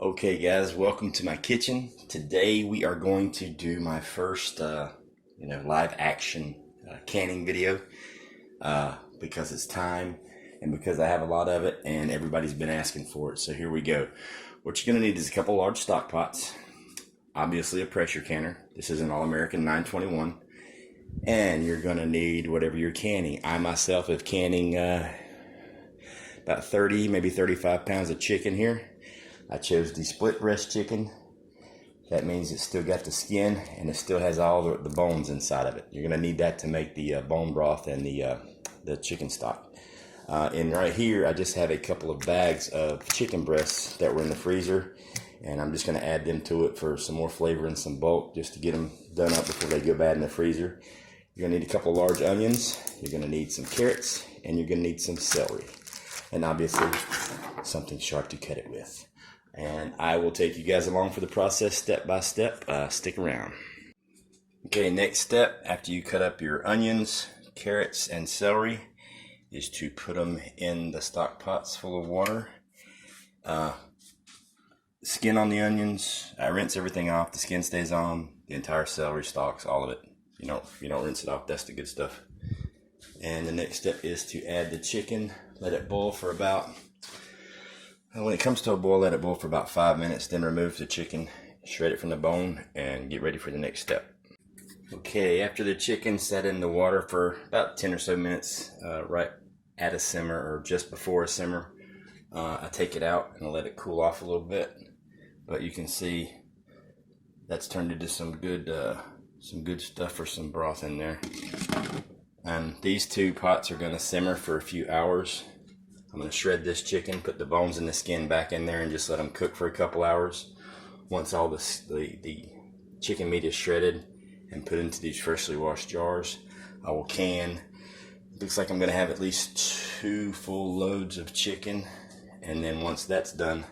Okay guys, welcome to my kitchen. Today we are going to do my first live action canning video because it's time and because I have a lot of it and everybody's been asking for it. So here we go. What you're going to need is a couple large stock pots, obviously a pressure canner. This is an All-American 921, and you're going to need whatever you're canning. I myself am canning about 30, maybe 35 pounds of chicken here. I chose the split breast chicken. That means it's still got the skin and it still has all the bones inside of it. You're going to need that to make the bone broth and the chicken stock. And right here, I just have a couple of bags of chicken breasts that were in the freezer, and I'm just going to add them to it for some more flavor and some bulk, just to get them done up before they go bad in the freezer. You're going to need a couple of large onions. You're going to need some carrots, and you're going to need some celery, and obviously something sharp to cut it with. And I will take you guys along for the process step by step. Stick around. Okay, next step after you cut up your onions, carrots, and celery is to put them in the stock pots full of water. Skin on the onions, I rinse everything off. The skin stays on, the entire celery stalks, all of it. You don't rinse it off, that's the good stuff. And the next step is to add the chicken. Let it boil for about, when it comes to a boil, let it boil for about 5 minutes, then remove the chicken, shred it from the bone, and get ready for the next step. Okay, after the chicken sat in the water for about 10 or so minutes, right at a simmer or just before a simmer, I take it out and let it cool off a little bit. But you can see that's turned into some good stuff for some broth in there. And these two pots are going to simmer for a few hours. I'm going to shred this chicken, put the bones and the skin back in there, and just let them cook for a couple hours. Once all the chicken meat is shredded and put into these freshly washed jars, I will can. Looks like I'm going to have at least 2 full loads of chicken, and then once that's done,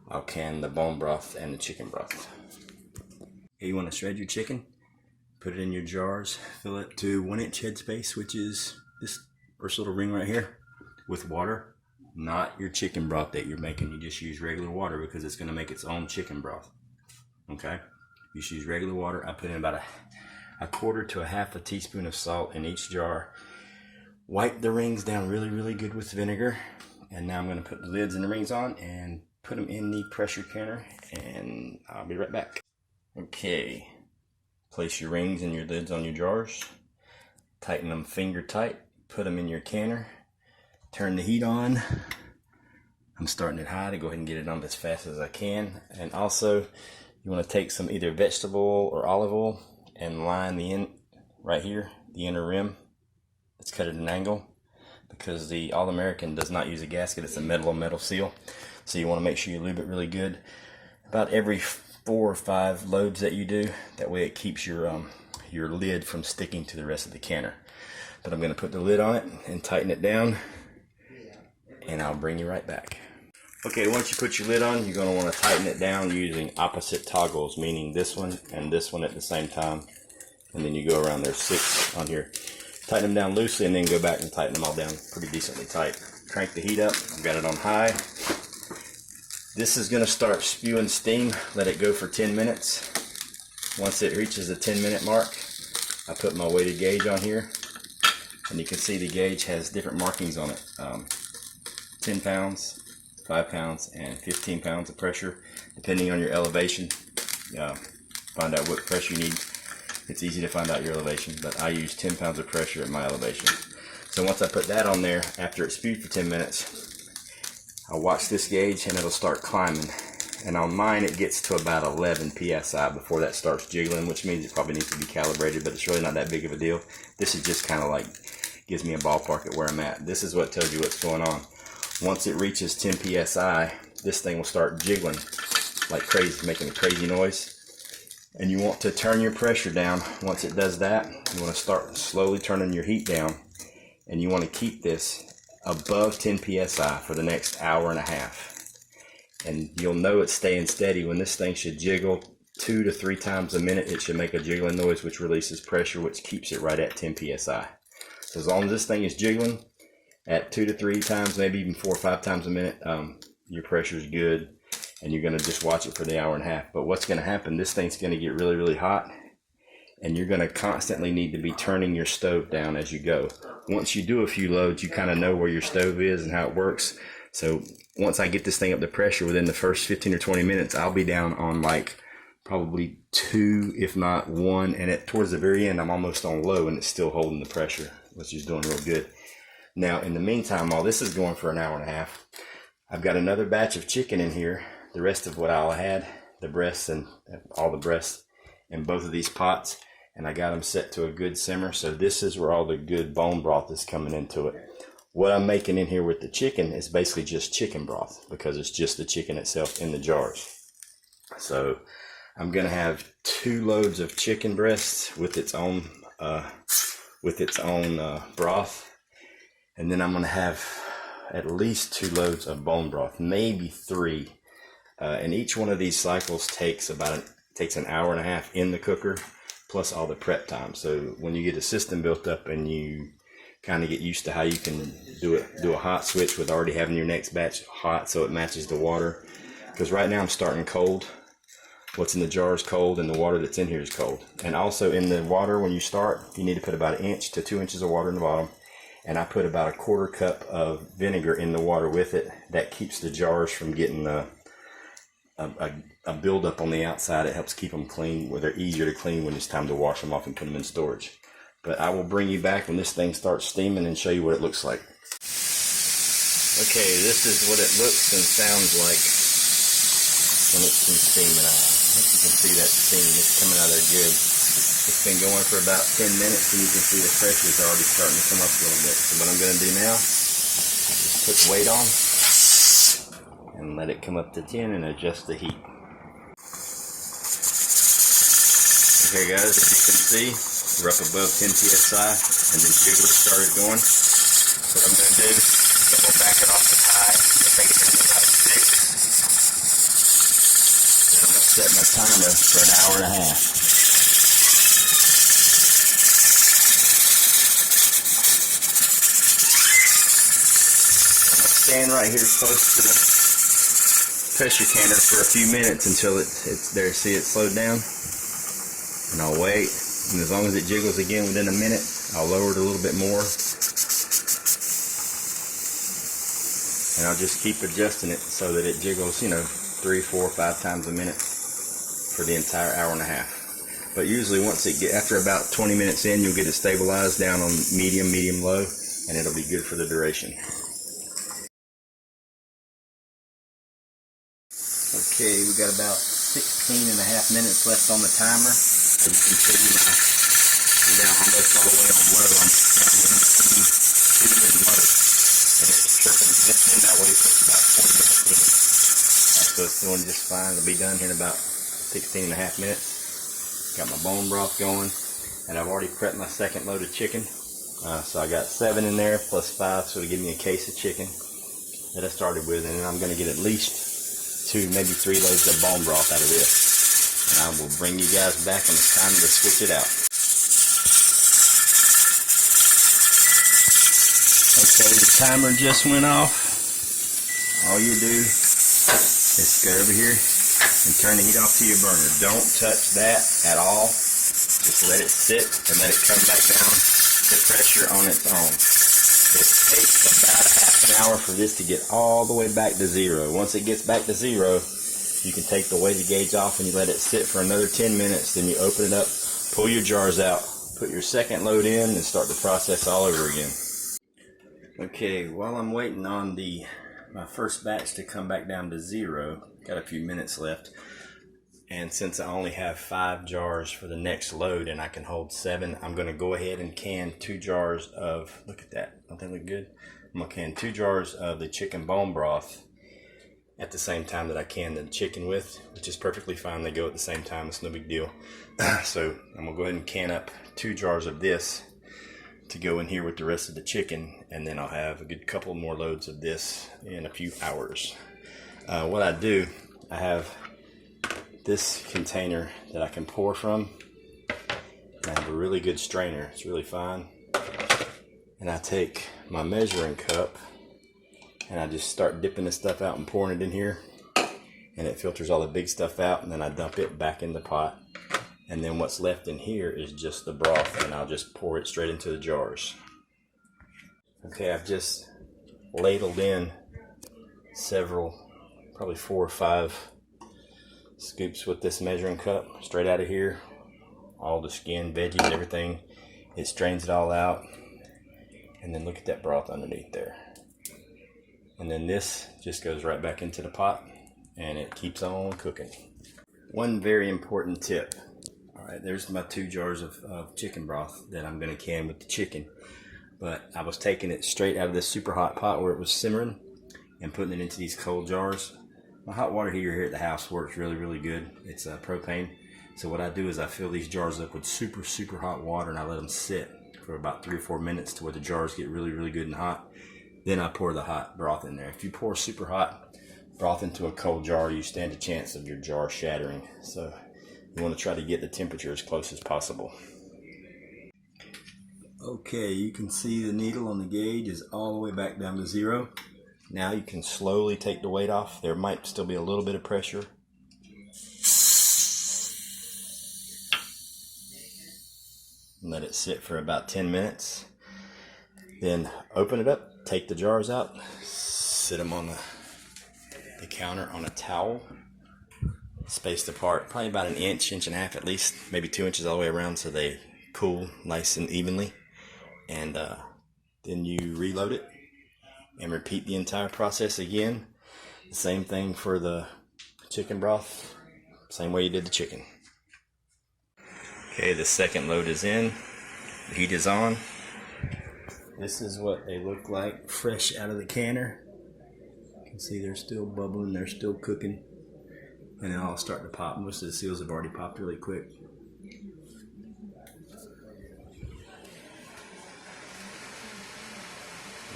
I'll can the bone broth and the chicken broth. Okay, you want to shred your chicken, put it in your jars, fill it to 1-inch headspace, which is this first little ring right here, with water. Not your chicken broth that you're making. You just use regular water because it's going to make its own chicken broth. Okay? You just use regular water. I put in about a quarter to a half a teaspoon of salt in each jar. Wipe the rings down really, really good with vinegar. And now I'm going to put the lids and the rings on and put them in the pressure canner. And I'll be right back. Okay. Place your rings and your lids on your jars. Tighten them finger tight. Put them in your canner. Turn the heat on. I'm starting it high to go ahead and get it on as fast as I can. And also, you want to take some either vegetable oil or olive oil and line the end right here, the inner rim. Let's cut at an angle because the All-American does not use a gasket. It's a metal seal. So you want to make sure you lube it really good. About every 4 or 5 loads that you do. That way it keeps your lid from sticking to the rest of the canner. But I'm going to put the lid on it and tighten it down. And I'll bring you right back. Okay, once you put your lid on, you're going to want to tighten it down using opposite toggles, meaning this one and this one at the same time. And then you go around, there's 6 on here. Tighten them down loosely and then go back and tighten them all down pretty decently tight. Crank the heat up, I've got it on high. This is going to start spewing steam. Let it go for 10 minutes. Once it reaches the 10-minute mark, I put my weighted gauge on here. And you can see the gauge has different markings on it. 10 pounds, 5 pounds, and 15 pounds of pressure, depending on your elevation. Find out what pressure you need. It's easy to find out your elevation, but I use 10 pounds of pressure at my elevation. So once I put that on there, after it's spewed for 10 minutes, I'll watch this gauge and it'll start climbing. And on mine, it gets to about 11 psi before that starts jiggling, which means it probably needs to be calibrated, but it's really not that big of a deal. This is just kind of like, gives me a ballpark at where I'm at. This is what tells you what's going on. Once it reaches 10 psi, this thing will start jiggling like crazy, making a crazy noise. And you want to turn your pressure down. Once it does that, you want to start slowly turning your heat down. And you want to keep this above 10 psi for the next hour and a half. And you'll know it's staying steady when this thing should jiggle 2 to 3 times a minute. It should make a jiggling noise, which releases pressure, which keeps it right at 10 psi. So as long as this thing is jiggling at 2 to 3 times, maybe even 4 or 5 times a minute, your pressure is good. and you're going to just watch it for the hour and a half. But what's going to happen, this thing's going to get really, really hot, and you're going to constantly need to be turning your stove down as you go. Once you do a few loads, you kind of know where your stove is and how it works. So once I get this thing up to pressure, within the first 15 or 20 minutes, I'll be down on like probably 2, if not 1. And towards the very end, I'm almost on low, and it's still holding the pressure, which is doing real good. Now, in the meantime, while this is going for an hour and a half, I've got another batch of chicken in here. The rest of what I'll had, the breasts and all the breasts in both of these pots, and I got them set to a good simmer. So this is where all the good bone broth is coming into it. What I'm making in here with the chicken is basically just chicken broth, because it's just the chicken itself in the jars. So I'm gonna have 2 loads of chicken breasts with its own broth, and then I'm gonna have at least 2 loads of bone broth, maybe 3. And each one of these cycles takes an hour and a half in the cooker, plus all the prep time. So when you get a system built up and you kind of get used to how you can do a hot switch with already having your next batch hot, so it matches the water. Because right now I'm starting cold. What's in the jar is cold, and the water that's in here is cold. And also in the water, when you start, you need to put about 1 inch to 2 inches of water in the bottom. And I put about 1/4 cup of vinegar in the water with it. That keeps the jars from getting a buildup on the outside. It helps keep them clean, where they're easier to clean when it's time to wash them off and put them in storage. But I will bring you back when this thing starts steaming and show you what it looks like. Okay, this is what it looks and sounds like when it's been steaming out. I hope you can see that steam. It's coming out of there good. It's been going for about 10 minutes, and you can see the pressure is already starting to come up a little bit. So what I'm going to do now is put the weight on and let it come up to 10 and adjust the heat. Okay guys, as you can see, we're up above 10 psi, and the jiggler started going. What I'm going to do is I'm going to back it off to high. I think it's going to be about 6. And I'm going to set my timer for an hour and a half. I'm going to stand right here close to the pressure canner for a few minutes until it's there. See it slowed down? And I'll wait, and as long as it jiggles again within a minute, I'll lower it a little bit more, and I'll just keep adjusting it so that it jiggles, 3, 4, 5 times a minute for the entire hour and a half. But usually after about 20 minutes in, you'll get it stabilized down on medium, low, and it'll be good for the duration. Okay, we got about 16 and a half minutes left on the timer. So you can see I'm down almost all the way on low. I'm down 2 and low. And it's tripping in that way for about 20 minutes. So it's doing just fine. It'll be done here in about 16 and a half minutes. Got my bone broth going. And I've already prepped my second load of chicken. So I got 7 in there plus 5. So it'll give me a case of chicken that I started with. And then I'm going to get at least 2, maybe 3 loads of bone broth out of this. And I will bring you guys back when it's time to switch it out. Okay, the timer just went off. All you do is go over here and turn the heat off to your burner. Don't touch that at all. Just let it sit and let it come back down to pressure on its own. It takes about a half an hour for this to get all the way back to 0. Once it gets back to 0, you can take the weighted gauge off and you let it sit for another 10 minutes. Then you open it up, pull your jars out, put your second load in, and start the process all over again. Okay, while I'm waiting on my first batch to come back down to 0, got a few minutes left. And since I only have 5 jars for the next load and I can hold 7, I'm going to go ahead and can 2 jars of, look at that, don't they look good? I'm going to can 2 jars of the chicken bone broth at the same time that I can the chicken with, which is perfectly fine. They go at the same time, it's no big deal. So I'm going to go ahead and can up 2 jars of this to go in here with the rest of the chicken, and then I'll have a good couple more loads of this in a few hours. What I do, I have this container that I can pour from. I have a really good strainer, it's really fine. And I take my measuring cup and I just start dipping this stuff out and pouring it in here. and it filters all the big stuff out, and then I dump it back in the pot. And then what's left in here is just the broth, and I'll just pour it straight into the jars. Okay, I've just ladled in several, probably 4 or 5 scoops with this measuring cup straight out of here. All the skin, veggies, everything. It strains it all out. And then look at that broth underneath there. And then this just goes right back into the pot, and it keeps on cooking. One very important tip. Alright, there's my 2 jars of chicken broth that I'm going to can with the chicken. But I was taking it straight out of this super hot pot where it was simmering and putting it into these cold jars. My hot water heater here at the house works really, really good. It's propane. So what I do is I fill these jars up with super, super hot water, and I let them sit for about 3 or 4 minutes to where the jars get really, really good and hot. Then I pour the hot broth in there. If you pour super hot broth into a cold jar, you stand a chance of your jar shattering. So you want to try to get the temperature as close as possible. Okay, you can see the needle on the gauge is all the way back down to 0. Now you can slowly take the weight off. There might still be a little bit of pressure. Let it sit for about 10 minutes. Then open it up, take the jars out, sit them on the counter on a towel, spaced apart, probably about 1 inch, 1.5 inches at least, maybe 2 inches all the way around so they cool nice and evenly. And then you reload it and repeat the entire process again. The same thing for the chicken broth, same way you did the chicken. Okay, the second load is in, the heat is on. This is what they look like fresh out of the canner. You can see they're still bubbling, they're still cooking. And then I'll start to pop. Most of the seals have already popped really quick.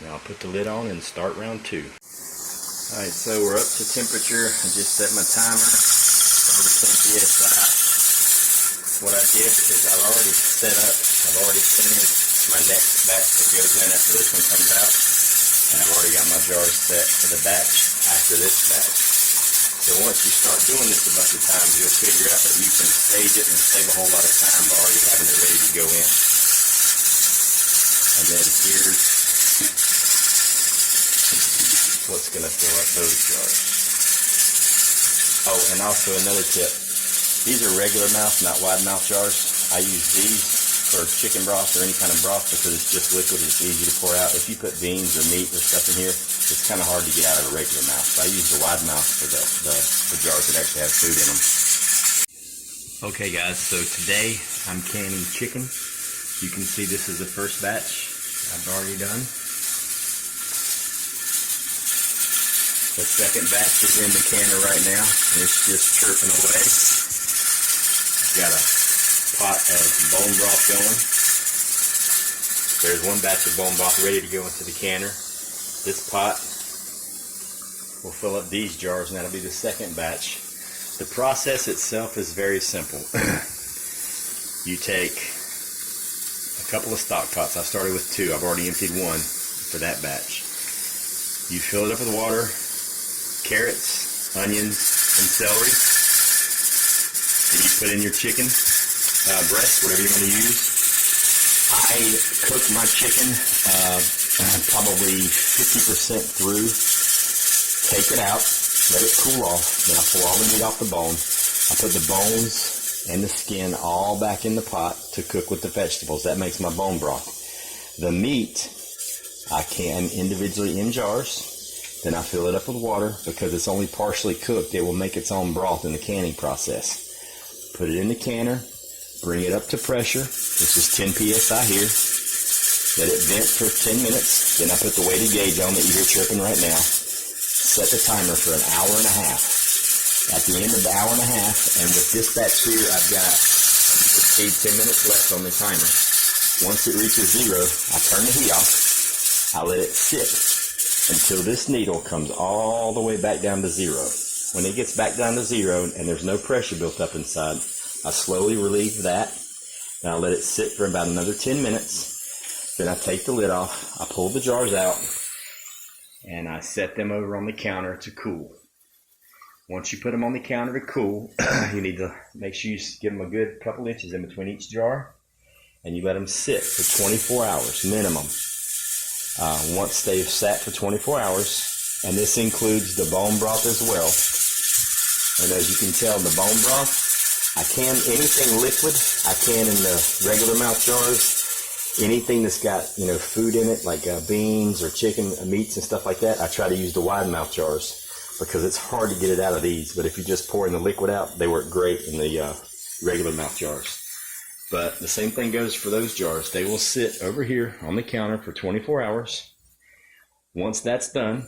Now I'll put the lid on and start round 2. Alright, so we're up to temperature. I just set my timer over 10 psi. What I did is I've already finished my next batch that goes in after this one comes out. And I've already got my jars set for the batch after this batch. So once you start doing this a bunch of times, you'll figure out that you can stage it and save a whole lot of time by already having it ready to go in. And then here's what's going to fill up those jars. Oh, and also another tip. These are regular mouth, not wide mouth jars. I use these for chicken broth or any kind of broth because it's just liquid, it's easy to pour out. If you put beans or meat or stuff in here, it's kind of hard to get out of a regular mouth. So I use the wide mouth for the jars that actually have food in them. Okay guys, so today I'm canning chicken. You can see this is the first batch I've already done. The second batch is in the canner right now. It's just chirping away. I've got a pot of bone broth going. There's one batch of bone broth ready to go into the canner. This pot will fill up these jars, and that'll be the second batch. The process itself is very simple. You take a couple of stock pots. I started with 2. I've already emptied 1 for that batch. You fill it up with water, carrots, onions, and celery. Then you put in your chicken breast, whatever you want to use. I cook my chicken probably 50% through. Take it out, let it cool off. Then I pull all the meat off the bone. I put the bones and the skin all back in the pot to cook with the vegetables. That makes my bone broth. The meat I can individually in jars. Then I fill it up with water because it's only partially cooked. It will make its own broth in the canning process. Put it in the canner. Bring it up to pressure. This is 10 psi here. Let it vent for 10 minutes. Then I put the weighted gauge on that you hear chirping right now. Set the timer for 1.5 hours. At the end of the 1.5 hours, and with this batch here, I've got, you can see 10 minutes left on the timer. Once it reaches 0, I turn the heat off. I let it sit until this needle comes all the way back down to 0. When it gets back down to 0 and there's no pressure built up inside, I slowly relieve that. Then I let it sit for about another 10 minutes. Then I take the lid off. I pull the jars out and I set them over on the counter to cool. Once you put them on the counter to cool, you need to make sure you give them a good couple inches in between each jar, and you let them sit for 24 hours minimum. Once they've sat for 24 hours, and this includes the bone broth as well. And as you can tell, the bone broth, I can anything liquid, I can in the regular mouth jars. Anything that's got, food in it, like beans or chicken, meats and stuff like that, I try to use the wide mouth jars because it's hard to get it out of these. But if you just pour in the liquid out, they work great in the regular mouth jars. But the same thing goes for those jars. They will sit over here on the counter for 24 hours. Once that's done,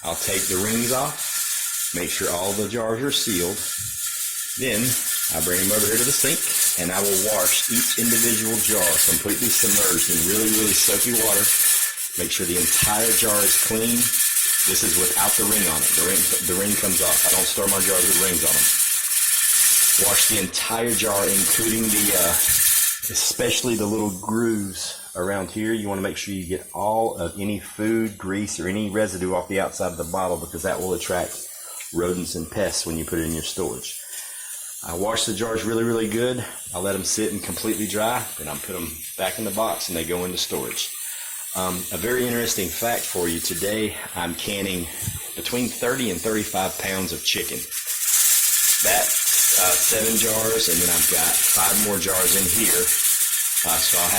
I'll take the rings off, make sure all the jars are sealed. Then I bring them over here to the sink, and I will wash each individual jar completely submerged in really, really soapy water. Make sure the entire jar is clean. This is without the ring on it. The ring comes off. I don't store my jars with rings on them. Wash the entire jar, including especially the little grooves around here. You want to make sure you get all of any food, grease, or any residue off the outside of the bottle, because that will attract rodents and pests when you put it in your storage. I wash the jars really, really good. I let them sit and completely dry, and I put them back in the box, and they go into storage. A very interesting fact for you today, I'm canning between 30 and 35 pounds of chicken. That's 7 jars, and then I've got 5 more jars in here. So I'll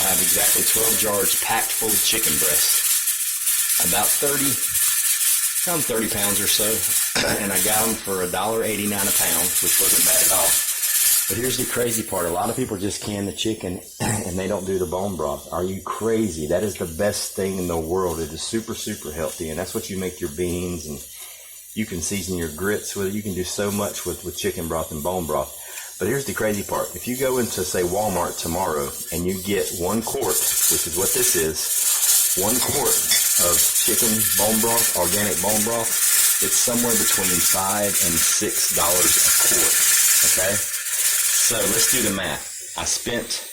have exactly 12 jars packed full of chicken breasts. About 30 pounds or so, and I got them for $1.89 a pound, which wasn't bad at all. But here's the crazy part. A lot of people just can the chicken and they don't do the bone broth. Are you crazy? That is the best thing in the world. It is super, super healthy, and that's what you make your beans, and you can season your grits with it. You can do so much with chicken broth and bone broth. But here's the crazy part. If you go into, say, Walmart tomorrow and you get 1 quart, which is what this is, 1 quart of chicken bone broth, organic bone broth, it's somewhere between $5 and $6 a quart, okay? So let's do the math. I spent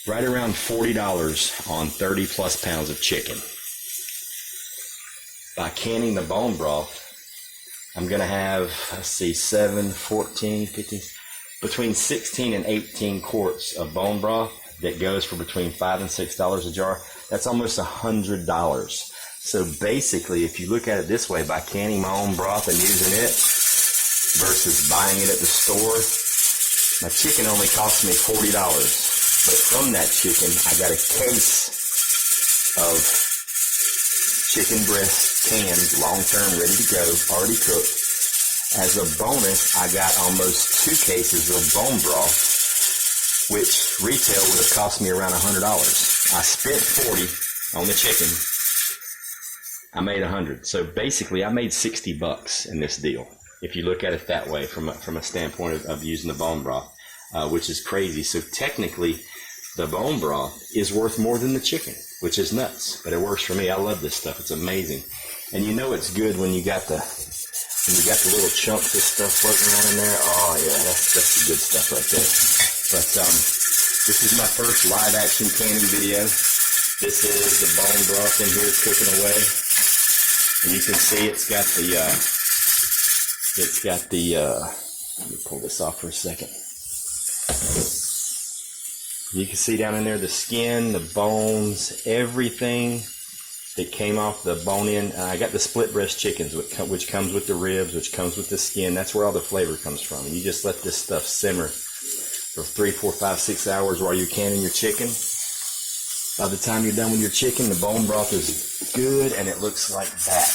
right around $40 on 30 plus pounds of chicken. By canning the bone broth, I'm going to have, 7, 14, 15, between 16 and 18 quarts of bone broth that goes for between $5 and $6 a jar. That's almost $100. So basically, if you look at it this way, by canning my own broth and using it versus buying it at the store, my chicken only cost me $40. But from that chicken, I got a case of chicken breast canned, long-term, ready to go, already cooked. As a bonus, I got almost 2 cases of bone broth, which retail would have cost me around $100. I spent $40 on the chicken. I made $100. So basically, I made $60 in this deal, if you look at it that way, from a standpoint of using the bone broth, which is crazy. So technically, the bone broth is worth more than the chicken, which is nuts, but it works for me. I love this stuff. It's amazing. And you know it's good when you got the little chunks of stuff floating around in there. Oh yeah, that's the good stuff right there. But this is my first live action canning video. This is the bone broth in here cooking away, and you can see it's got the let me pull this off for a second. You can see down in there the skin, the bones, everything that came off the bone-in. I got the split breast chickens, which comes with the ribs, which comes with the skin. That's where all the flavor comes from. And you just let this stuff simmer for 3, 4, 5, 6 hours while you're canning your chicken. By the time you're done with your chicken, the bone broth is good, and it looks like that.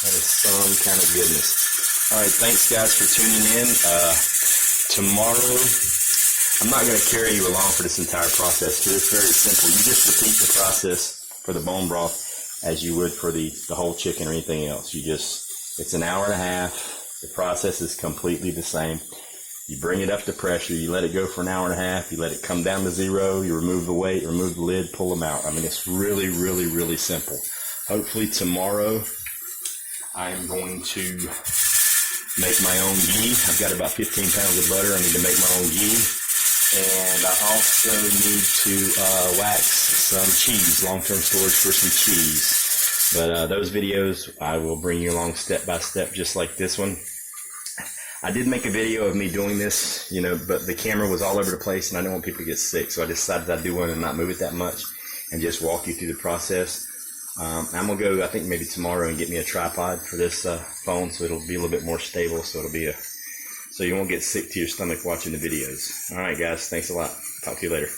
That is some kind of goodness. All right, thanks guys for tuning in. Tomorrow, I'm not going to carry you along for this entire process, because it's very simple. You just repeat the process for the bone broth as you would for the whole chicken or anything else. It's an hour and a half. The process is completely the same. You bring it up to pressure, you let it go for an hour and a half, you let it come down to 0, you remove the weight, remove the lid, pull them out. I mean, it's really, really, really simple. Hopefully tomorrow I'm going to make my own ghee. I've got about 15 pounds of butter. I need to make my own ghee. And I also need to wax some cheese, long-term storage for some cheese. But those videos, I will bring you along step by step, just like this one. I did make a video of me doing this, you know, but the camera was all over the place and I didn't want people to get sick. So I decided I'd do one and not move it that much and just walk you through the process. I'm going to go, I think maybe tomorrow, and get me a tripod for this phone so it'll be a little bit more stable. So it'll be so you won't get sick to your stomach watching the videos. All right, guys. Thanks a lot. Talk to you later.